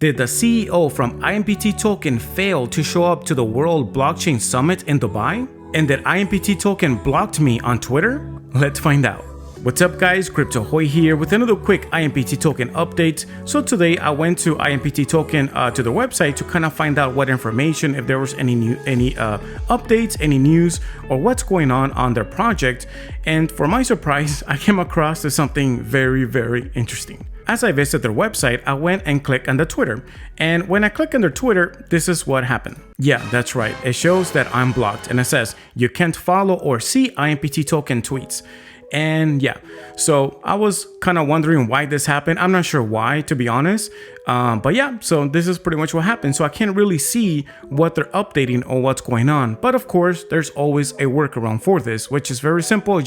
Did the CEO from IMPT token fail to show up to the World Blockchain Summit in Dubai? And did IMPT token blocked me on Twitter? Let's find out. What's up guys, CryptoHoy here with another quick IMPT token update. So today I went to IMPT token to the website to kind of find out what information, if there was any updates, any news, or what's going on their project. And for my surprise, I came across to something very interesting. As I visited their website, I went and clicked on the Twitter. And when I click on their Twitter, this is what happened. Yeah, that's right. It shows that I'm blocked and it says you can't follow or see IMPT token tweets. And yeah, so I was kind of wondering why this happened. I'm not sure why, to be honest. But yeah, so this is pretty much what happened. So I can't really see what they're updating or what's going on. But of course, there's always a workaround for this, which is very simple.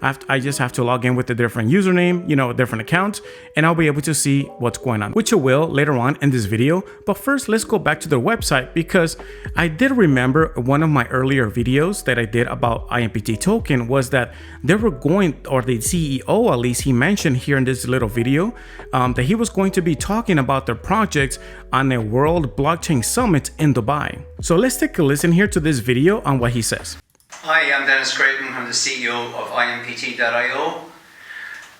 I just have to log in with a different username, a different account, and I'll be able to see what's going on, which I will later on in this video. But first, let's go back to their website because I did remember one of my earlier videos that I did about IMPT token was that they were going, or the CEO at least, he mentioned here in this little video that he was going to be talking about their project on a World Blockchain Summit in Dubai. So let's take a listen here to this video on what he says. Hi, I'm Dennis Creighton. I'm the CEO of IMPT.io.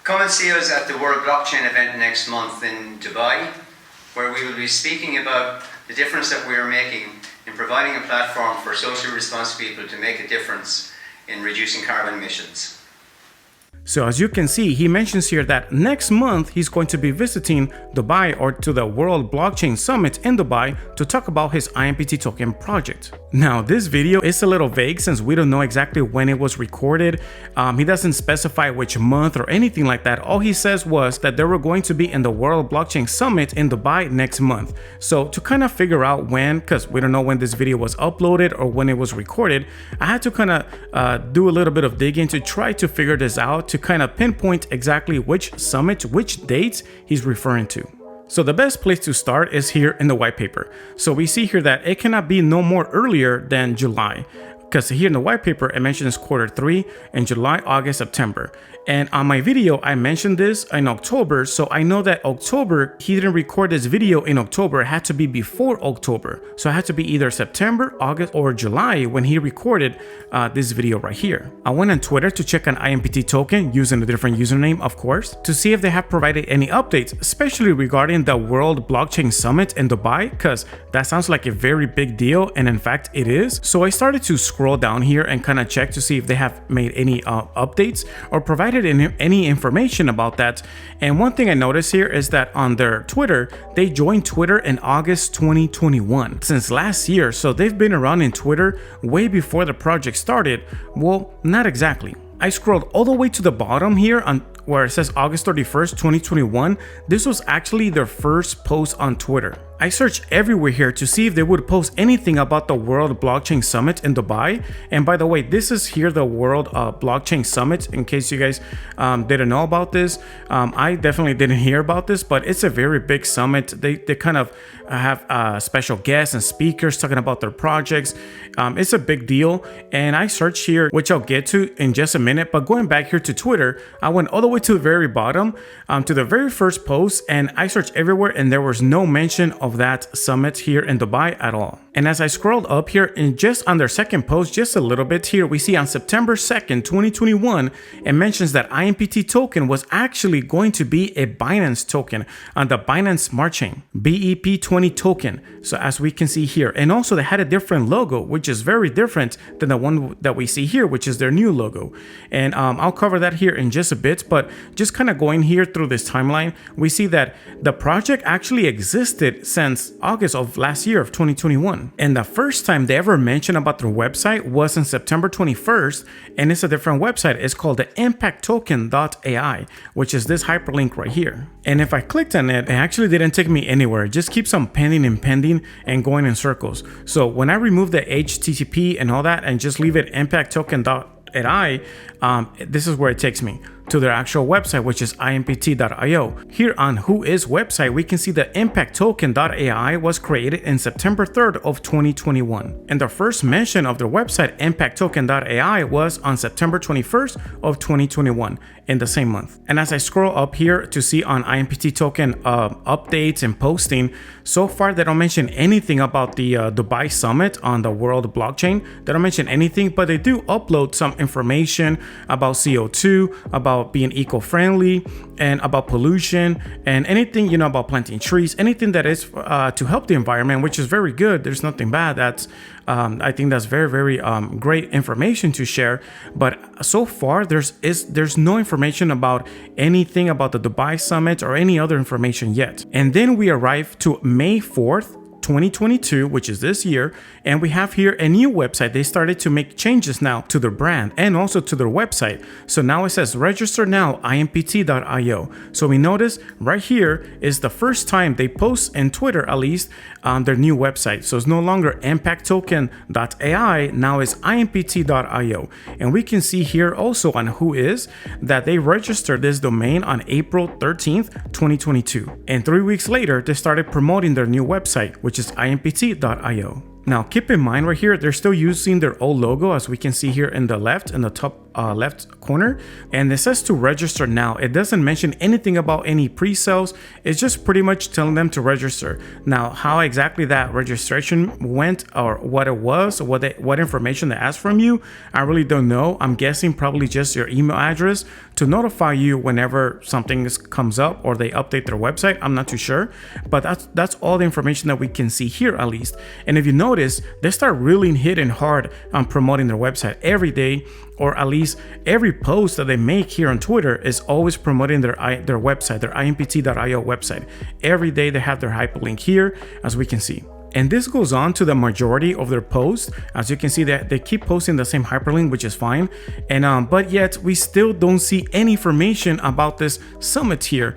Come and see us at the World Blockchain event next month in Dubai, where we will be speaking about the difference that we are making in providing a platform for socially responsible people to make a difference in reducing carbon emissions. So as you can see, he mentions here that next month he's going to be visiting Dubai, or to the World Blockchain Summit in Dubai, to talk about his IMPT token project. Now this video is a little vague since we don't know exactly when it was recorded. He doesn't specify which month or anything like that. All he says was that they were going to be in the World Blockchain Summit in Dubai next month. So to kind of figure out when, because we don't know when this video was uploaded or when it was recorded, I had to kind of do a little bit of digging to try to figure this out, to kind of pinpoint exactly which summit, which dates he's referring to. So the best place to start is here in the white paper. So we see here that it cannot be no more earlier than July, because here in the white paper it mentions Q3 in July, August, September. And on my video I mentioned this in October, so I know that October, he didn't record this video in October. It had to be before October, so it had to be either September, August, or July when he recorded this video right here. I went on Twitter to check on IMPT token using a different username, of course, to see if they have provided any updates, especially regarding the World Blockchain Summit in Dubai, because that sounds like a very big deal, and in fact it is. So I started to scroll down here and kind of check to see if they have made any updates or provided any information about that. And one thing I noticed here is that on their Twitter, they joined Twitter in August 2021, since last year. So they've been around in Twitter way before the project started. Well, not exactly. I scrolled all the way to the bottom here on where it says August 31st, 2021. This was actually their first post on Twitter. I searched everywhere here to see if they would post anything about the World Blockchain Summit in Dubai. And by the way, this is here the World Blockchain Summit, in case you guys didn't know about this. I definitely didn't hear about this, but it's a very big summit. They kind of have special guests and speakers talking about their projects. It's a big deal. And I searched here, which I'll get to in just a minute. But going back here to Twitter, I went all the way to the very bottom, to the very first post, and I searched everywhere and there was no mention of that summit here in Dubai at all. And as I scrolled up here, and just on their second post, just a little bit here, we see on September 2nd, 2021, it mentions that IMPT token was actually going to be a Binance token on the Binance Smart Chain, BEP20 token. So as we can see here, and also they had a different logo, which is very different than the one that we see here, which is their new logo. And I'll cover that here in just a bit, but just kind of going here through this timeline, we see that the project actually existed since August of last year of 2021. And the first time they ever mentioned about their website was on September 21st, and it's a different website. It's called the impacttoken.ai, which is this hyperlink right here. And if I clicked on it, it actually didn't take me anywhere. It just keeps on pending and pending and going in circles. So when I remove the HTTP and all that and just leave it impacttoken.ai, this is where it takes me to their actual website, which is IMPT.io. Here on Whois website, we can see that ImpactToken.ai was created in September 3rd of 2021. And the first mention of their website, ImpactToken.ai, was on September 21st of 2021 in the same month. And as I scroll up here to see on IMPT token updates and posting, so far they don't mention anything about the Dubai Summit on the World Blockchain. They don't mention anything, but they do upload some information about CO2, about being eco-friendly, and about pollution, and anything, you know, about planting trees, anything that is to help the environment, which is very good. There's nothing bad. That's I think that's very great information to share. But so far there's no information about anything about the Dubai Summit or any other information yet. And then we arrive to May 4th, 2022, which is this year, and we have here a new website. They started to make changes now to their brand and also to their website. So now it says register now, impt.io. So we notice right here is the first time they post in Twitter, at least, on their new website. So it's no longer impacttoken.ai, now it's impt.io. And we can see here also on Whois that they registered this domain on April 13th, 2022. And 3 weeks later, they started promoting their new website, which is impt.io. Now keep in mind right here, they're still using their old logo, as we can see here in the top left corner, and it says to register now. It doesn't mention anything about any pre-sales. It's just pretty much telling them to register. Now how exactly that registration went, or what it was, or what information they asked from you, I really don't know. I'm guessing probably just your email address to notify you whenever something comes up or they update their website. I'm not too sure, but that's all the information that we can see here, at least. And if you notice, they start really hitting hard on promoting their website every day, or at least every post that they make here on Twitter is always promoting their website, their impt.io website. Every day they have their hyperlink here, as we can see. And this goes on to the majority of their posts. As you can see, that they keep posting the same hyperlink, which is fine. And but yet we still don't see any information about this summit here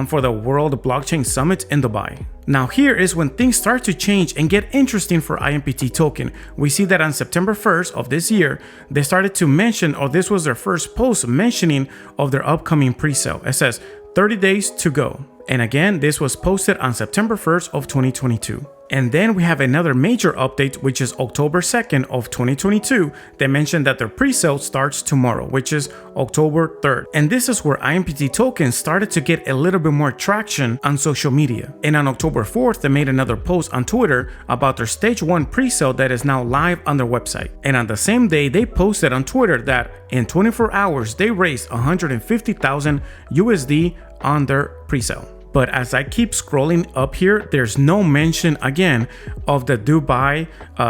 for the World Blockchain Summit in Dubai. Now here is when things start to change and get interesting for IMPT token. We see that on September 1st of this year, they started to mention, or this was their first post mentioning of their upcoming pre-sale. It says 30 days to go. And again, this was posted on September 1st of 2022. And then we have another major update, which is October 2nd of 2022. They mentioned that their pre-sale starts tomorrow, which is October 3rd. And this is where IMPT tokens started to get a little bit more traction on social media. And on October 4th, they made another post on Twitter about their stage 1 pre-sale that is now live on their website. And on the same day, they posted on Twitter that in 24 hours, they raised 150,000 USD on their pre-sale. But as I keep scrolling up here, there's no mention again of the Dubai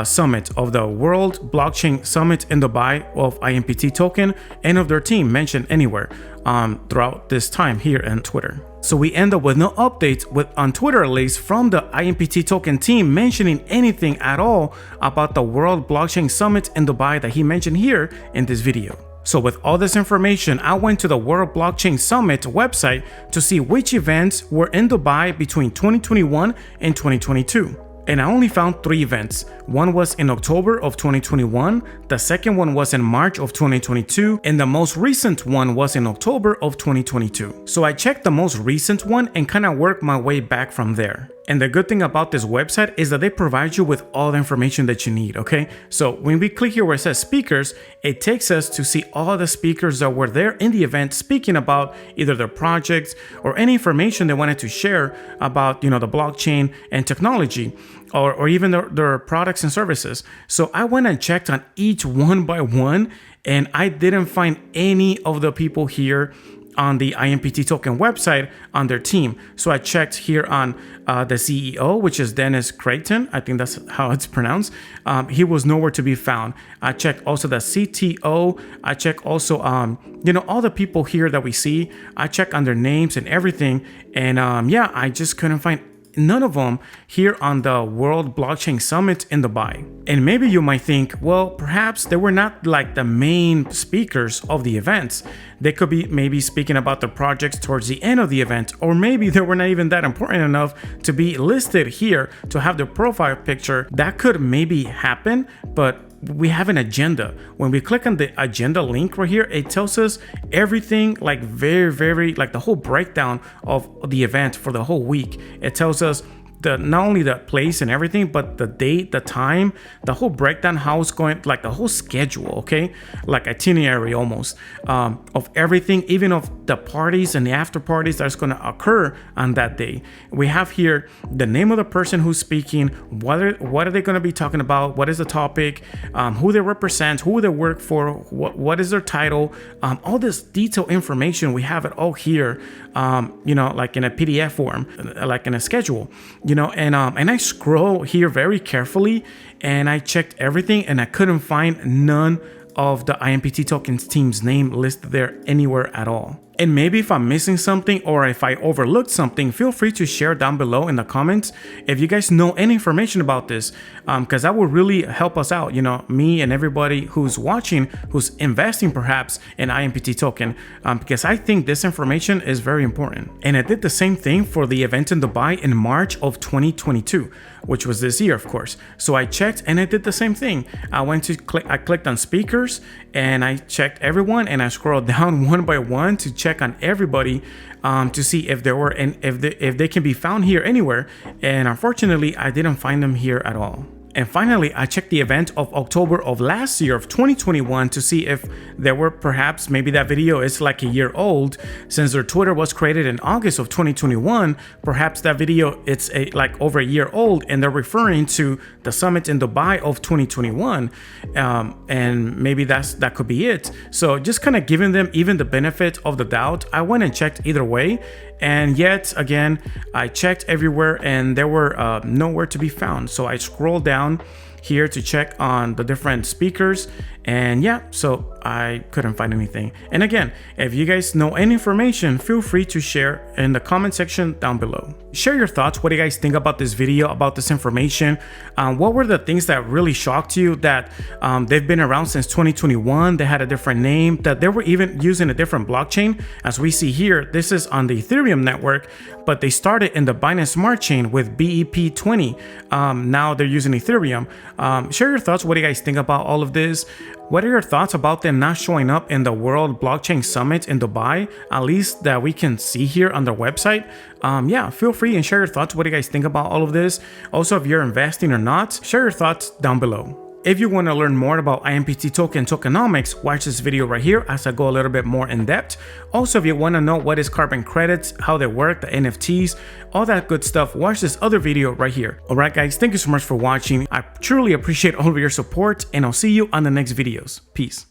Summit, of the World Blockchain Summit in Dubai, of IMPT token, and of their team mentioned anywhere throughout this time here on Twitter. So we end up with no updates on Twitter, at least, from the IMPT token team mentioning anything at all about the World Blockchain Summit in Dubai that he mentioned here in this video. So with all this information, I went to the World Blockchain Summit website to see which events were in Dubai between 2021 and 2022. And I only found 3 events. One was in October of 2021, the second one was in March of 2022, and the most recent one was in October of 2022. So I checked the most recent one and kind of worked my way back from there. And the good thing about this website is that they provide you with all the information that you need, okay? So when we click here where it says speakers, it takes us to see all the speakers that were there in the event speaking about either their projects or any information they wanted to share about, you know, the blockchain and technology, or even their products and services. So I went and checked on each one by one, and I didn't find any of the people here on the IMPT token website on their team. So I checked here on the CEO, which is Dennis Creighton. I think that's how it's pronounced. He was nowhere to be found. I checked also the CTO. I checked also, you know, all the people here that we see. I checked on their names and everything. And yeah, I just couldn't find none of them here on the World Blockchain Summit in Dubai. And maybe you might think, well, perhaps they were not like the main speakers of the events. They could be maybe speaking about the projects towards the end of the event, or maybe they were not even that important enough to be listed here to have their profile picture. That could maybe happen, but we have an agenda. When we click on the agenda link right here, it tells us everything, like very like the whole breakdown of the event for the whole week. It tells us not only the place and everything, but the date, the time, the whole breakdown, how it's going, like the whole schedule, okay? Like itinerary almost, of everything, even of the parties and the after parties that's going to occur on that day. We have here the name of the person who's speaking, what are they going to be talking about, what is the topic, who they represent, who they work for, what is their title, all this detailed information. We have it all here, like in a PDF form, like in a schedule. And I scroll here very carefully, and I checked everything, and I couldn't find none of the IMPT tokens team's name listed there anywhere at all. And maybe if I'm missing something or if I overlooked something, feel free to share down below in the comments if you guys know any information about this, because that would really help us out, me and everybody who's watching, who's investing perhaps in IMPT token, because I think this information is very important. And I did the same thing for the event in Dubai in March of 2022, which was this year, of course. So I checked and I did the same thing. I clicked on speakers and I checked everyone, and I scrolled down one by one to check on everybody, to see if there were, and if they can be found here anywhere. And unfortunately, I didn't find them here at all. And finally, I checked the event of October of last year of 2021 to see if there were perhaps, maybe that video is like a year old. Since their Twitter was created in August of 2021, perhaps that video it's like over a year old, and they're referring to the summit in Dubai of 2021. And maybe that could be it. So just kind of giving them even the benefit of the doubt, I went and checked either way. And yet again, I checked everywhere and there were nowhere to be found. So I scrolled down here to check on the different speakers, and yeah, so I couldn't find anything. And again, if you guys know any information, feel free to share in the comment section down below. Share your thoughts. What do you guys think about this video, about this information? What were the things that really shocked you, that they've been around since 2021, they had a different name, that they were even using a different blockchain? As we see here, this is on the Ethereum network, but they started in the Binance Smart Chain with BEP20. Now they're using Ethereum. Share your thoughts. What do you guys think about all of this? What are your thoughts about them not showing up in the World Blockchain Summit in Dubai, at least that we can see here on their website? Yeah, feel free and share your thoughts. What do you guys think about all of this? Also, if you're investing or not, share your thoughts down below. If you want to learn more about IMPT token tokenomics, watch this video right here as I go a little bit more in depth. Also, if you want to know what is carbon credits, how they work, the NFTs, all that good stuff, watch this other video right here. Alright guys, thank you so much for watching. I truly appreciate all of your support, and I'll see you on the next videos. Peace.